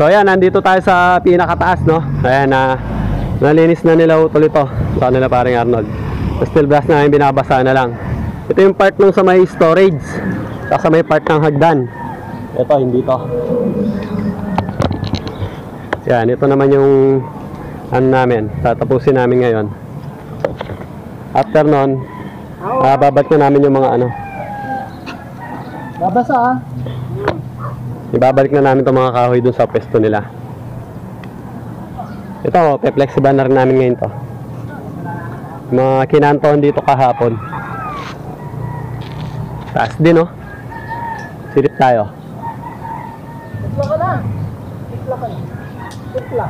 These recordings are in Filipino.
So ayan, nandito tayo sa pinakataas, no? Ayan, nalinis na nila utol ito. Sa nila paring Arnold. Steel brass na yung binabasa na lang. Ito yung part nung sa may storage. Saka sa may part ng hagdan. Ito, hindi to. Yan, ito naman yung ano namin, tatapusin namin ngayon. After nun, babad na namin yung mga ano. Babasa Ibabalik na namin itong mga kahoy dun sa pwesto nila. Ito, pe-flexiban na rin namin ngayon to. Mga kinantohan dito kahapon. Taas din, no? Silip tayo. Tikla ka na. Tikla ka na. Tikla.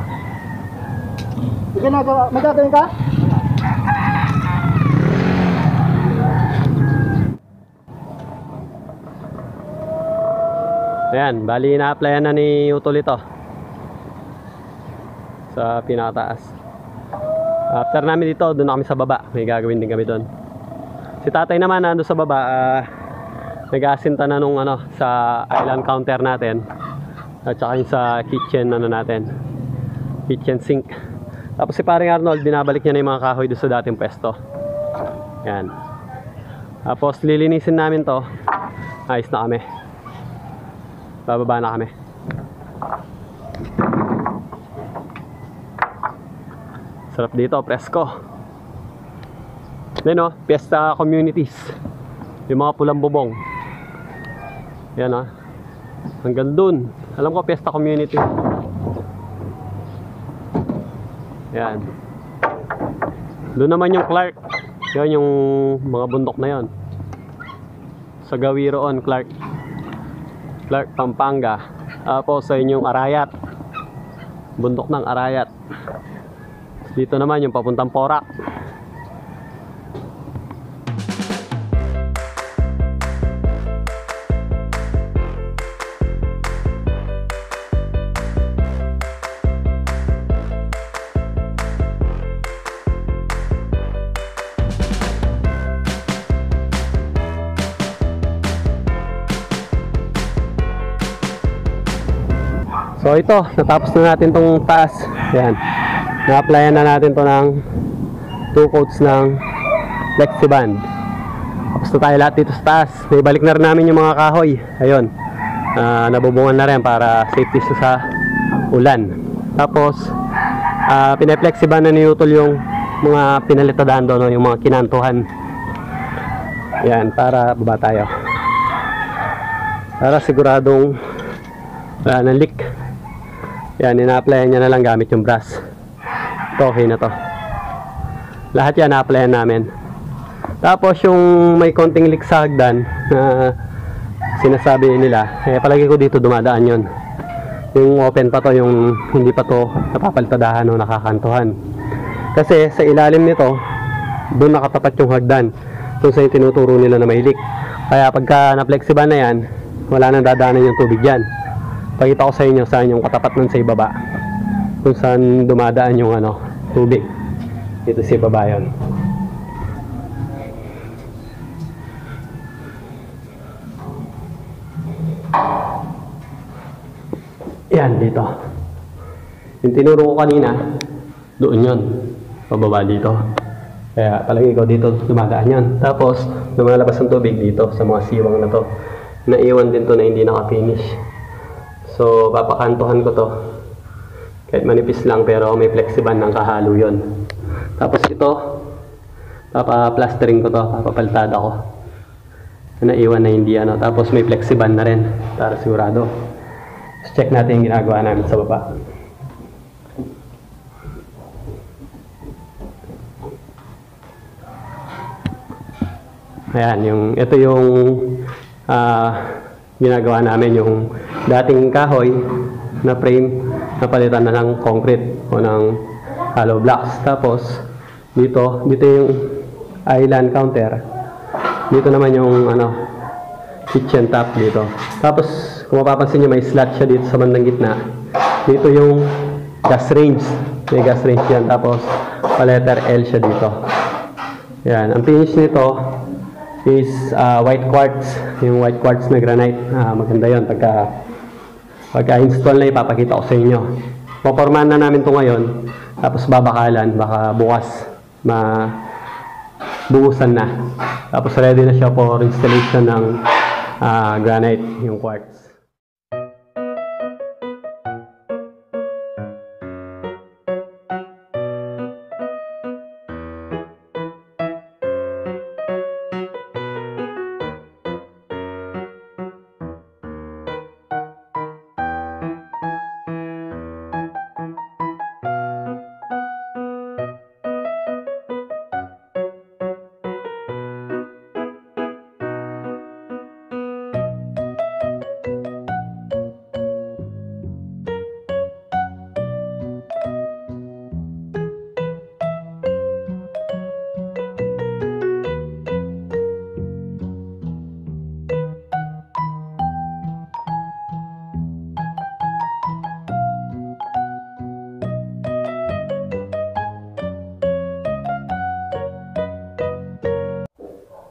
Sige na, magagawin ka? Ayan, bali na-applyan na ni Utol ito sa pinakataas. After namin dito, doon na kami sa baba. May gagawin din kami doon. Si tatay naman nando sa baba, nag-aasinta na nung ano, sa island counter natin. At saka yung sa kitchen ano natin, kitchen sink. Tapos si paring Arnold, binabalik niya na yung mga kahoy doon sa dating pwesto. Yan. Tapos lilinisin namin to. Ayos na kami. Bababa na kami. Sarap dito, presko. Then no, Fiesta Communities. Yung mga pulang bubong. Yan ha. Hanggang dun. Alam ko Fiesta Community. Yan. Doon naman yung Clark. Yan yung mga bundok na yon. Sa Gawiroon, Clark, Pampanga. Tapos sa inyong Arayat. Bundok ng Arayat. Dito naman yung papuntang Porac. So ito, natapos na natin tong taas. Yan. Na-applyan na natin to ng 2 coats ng Flexiband. Tapos na tayo lahat dito sa taas. Naibalik na rin namin yung mga kahoy. Ayun. Nabubungan na rin para safety sa ulan. Tapos pina-Flexiband na ni Utol yung mga pinalitadahan doon, yung mga kinantuhan. Yan, para baba tayo. Para siguradong wala na leak. Yan, ina-applyan niya na lang gamit yung brass. Ito, okay na to. Lahat yan na-applyan namin. Tapos yung may konting leak sa hagdan na sinasabi nila, palagi ko dito dumadaan yon. Yung open pa to, yung hindi pa to napapalitadahan o nakakantuhan. Kasi sa ilalim nito, doon nakatapat yung hagdan. Doon sa yung tinuturo nila na may leak. Kaya pagka na-flexiban na yan, wala nang dadaanan yung tubig dyan. Pakita ko sa inyo saan yung katapat nun sa ibaba, kung saan dumadaan yung ano, tubig. Dito sa ibaba yun. Yan, dito. Yung tinuro ko kanina, doon yun, pababa dito. Kaya palagi ko dito dumadaan yan. Tapos lumalabas ang tubig dito sa mga siwang na to. Naiwan din to na hindi naka-finish. So, papakantuhan ko to. Kahit manipis lang, pero may Flexiband ng kahalo yon. Tapos ito, papaplastering ko to, papapaltada ko. Naiwan na hindi ano. Tapos may Flexiband na rin, para sigurado. Let's check natin yung ginagawa namin sa baba. Ayan, ito yung ginagawa namin, yung dating kahoy na frame, napalitan na ng concrete o ng hollow blocks. Tapos dito yung island counter. Dito naman yung ano, kitchen top dito. Tapos kung mapapansin nyo, may slot siya dito sa bandang gitna. Dito yung gas range. May gas range yan. Tapos pa-letter L siya dito. Yan. Ang finish nito is white quartz. Yung white quartz na granite. Maganda yun pagka Pagka-install na, ipapakita ko sa inyo. Popormahan na namin to ngayon, tapos babakalan, baka bukas buhusan na. Tapos ready na siya for installation ng granite, yung quartz.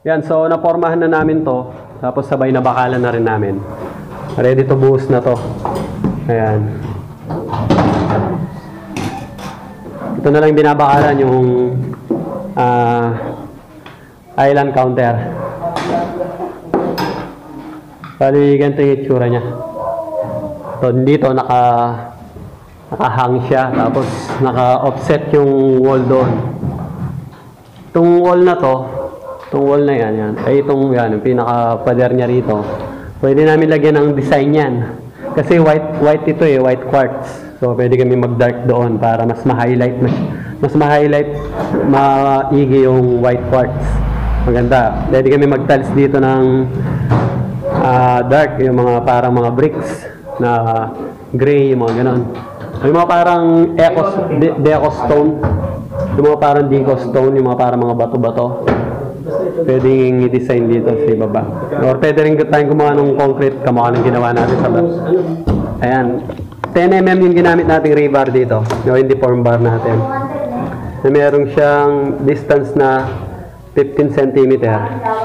Yan, so napormahan na namin to, tapos sabay na bakalan na rin namin. Ready to buhos na to. Ayan. Ito na lang binabakalan yung island counter. Bali, ganito yung itsura niya. So, dito nakahang siya, tapos naka-offset yung wall doon. Itong wall na to, itong wall na yan, ay itong yan, yung pinaka-pader niya rito. Pwede namin lagyan ng design yan. Kasi white ito white quartz. So pwede kami mag-dark doon para mas ma-highlight, maigi yung white quartz. Maganda. Pwede kami mag-tiles dito ng dark, yung mga parang mga bricks na gray, yung mga ganon. Yung mga parang deco stone, yung mga parang deco stone, yung mga parang mga bato-bato. Pwedeng i-design dito sa ibaba. Or pwede rin tayong gumawa ng concrete kamukha ng ginawa natin sa baba. Ayan. 10mm yung ginamit nating rebar dito. Yung hindi form bar natin. Na meron siyang distance na 15 cm.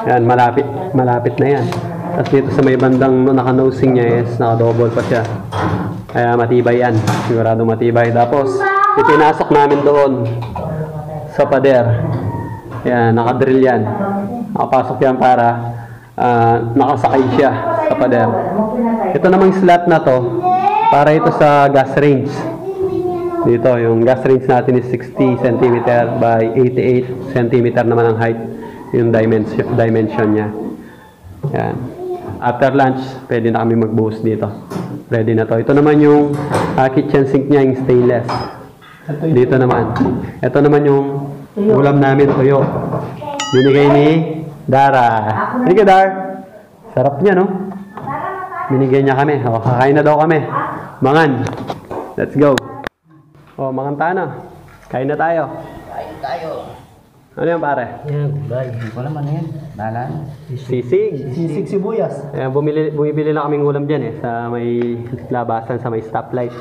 Ayan, malapit na yan. Tapos dito sa may bandang naka-nosing niya is naka-double pa siya. Kaya matibay yan. Sigurado matibay. Tapos ipinasok namin doon sa pader. Yan, nakadrill yan. Nakapasok yan para nakasakay siya sa pader. Ito namang slot na to, para ito sa gas range. Dito, yung gas range natin is 60 cm by 88 cm naman ang height. Yung dimension niya. Yan. After lunch, pwede na kami magbuhos dito. Ready na to. Ito naman yung kitchen sink niya, yung stainless. Dito naman. Ito naman yung ulam namin, tuyo. Binigay ni Dara. Hindi ka, Dar. Sarap niya, no? Binigay niya kami. O, kakain na daw kami. Mangan. Let's go. O, mangan tayo na. Kain na tayo. Kain tayo. Ano yan, pare? Yan, gulay. Hindi ko naman yan. Dalan. Sisig. Sisig sibuyas. Ayan, bumibili lang kaming ulam dyan sa may labasan, sa may stoplight.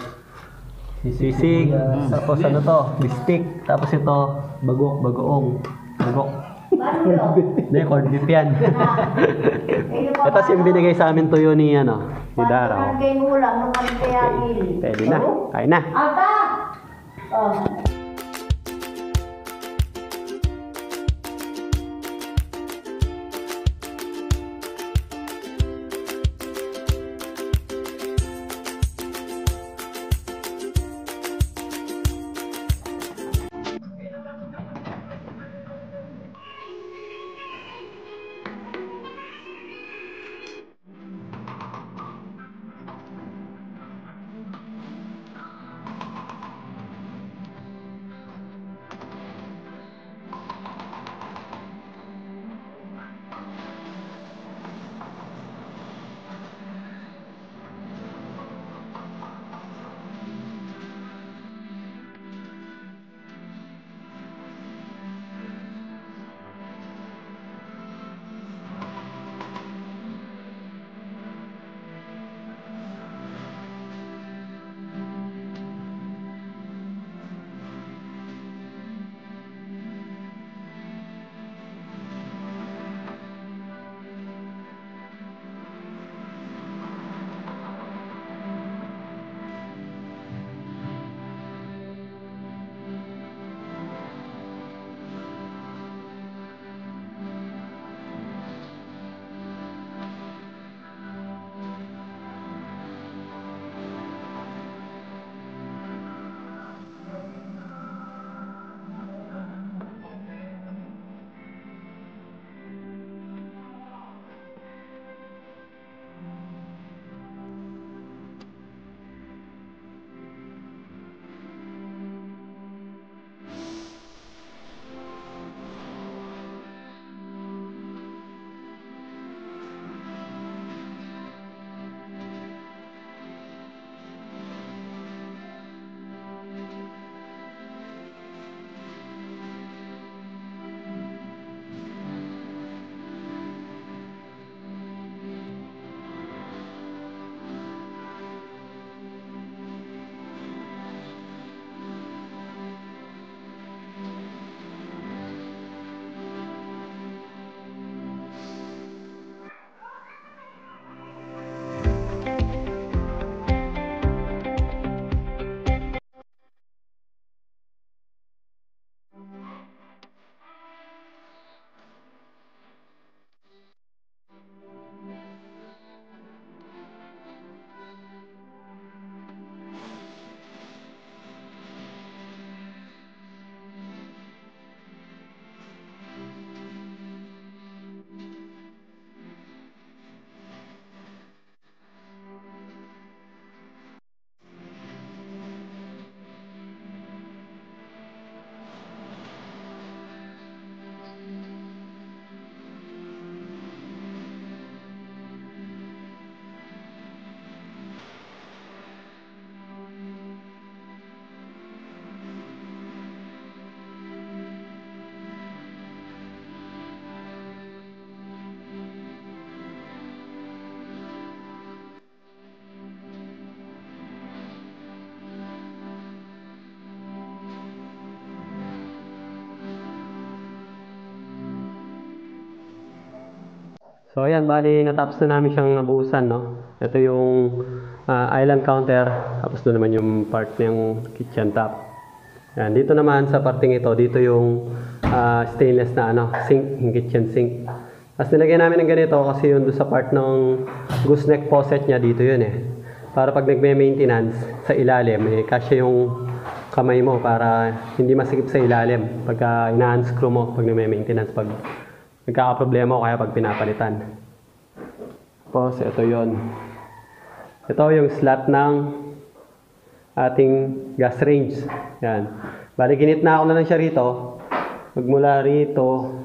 Sisig, tapos ano to, bistik, tapos ito, bagoong. Hindi, corned beef yan. Ito yung binigay sa amin tuyo ni Dara. Pwede na, kain na. So ayan, bali natapos na namin siyang nabuhusan, no? Ito yung island counter, tapos doon naman yung part ng kitchen top. Yan, dito naman sa parting ito, dito yung stainless na sink, yung kitchen sink. Tapos nilagyan namin ng ganito kasi yun doon sa part ng gooseneck faucet niya, dito yun eh. Para pag nagme-maintenance sa ilalim, kasya yung kamay mo para hindi masikip sa ilalim pagka ina-unscrew mo pag nagme-maintenance, pag nagkakaproblema o kaya pag pinapalitan. Tapos ito yun. Ito yung slot ng ating gas range. Yan. Bali, ginitna ko na lang siya rito. Magmula rito,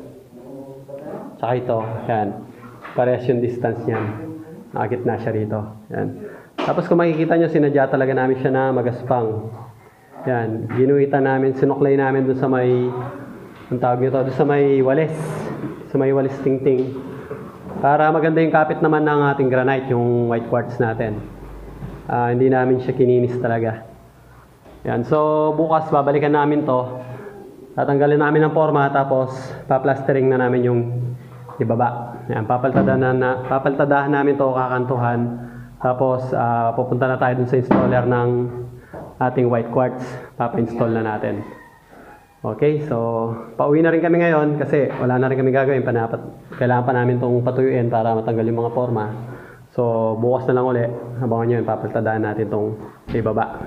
tsaka ito. Yan. Parehas yung distance niyan. Nakagitna siya rito. Yan. Tapos kung makikita nyo, sinadya talaga namin siya na magaspang. Yan. Ginuhitan namin, sinuklay namin dun sa may, ang tawag nito, dun sa may walis. Sa may walis ting-ting. Para maganda yung kapit naman ng ating granite, yung white quartz natin. Hindi namin siya kininis talaga. Yan. So, bukas babalikan namin to. Tatanggalin namin ang forma, tapos paplastering na namin yung ibaba. Yan. Papaltadahan namin to, kakantuhan. Tapos, pupunta na tayo dun sa installer ng ating white quartz. Papa-install na natin. Okay, so pauwi na rin kami ngayon kasi wala na rin kami gagawin. Kailangan pa namin itong patuyuin para matanggal yung mga forma. So bukas na lang ulit. Abangan nyo yun, papaltadaan natin itong ibaba.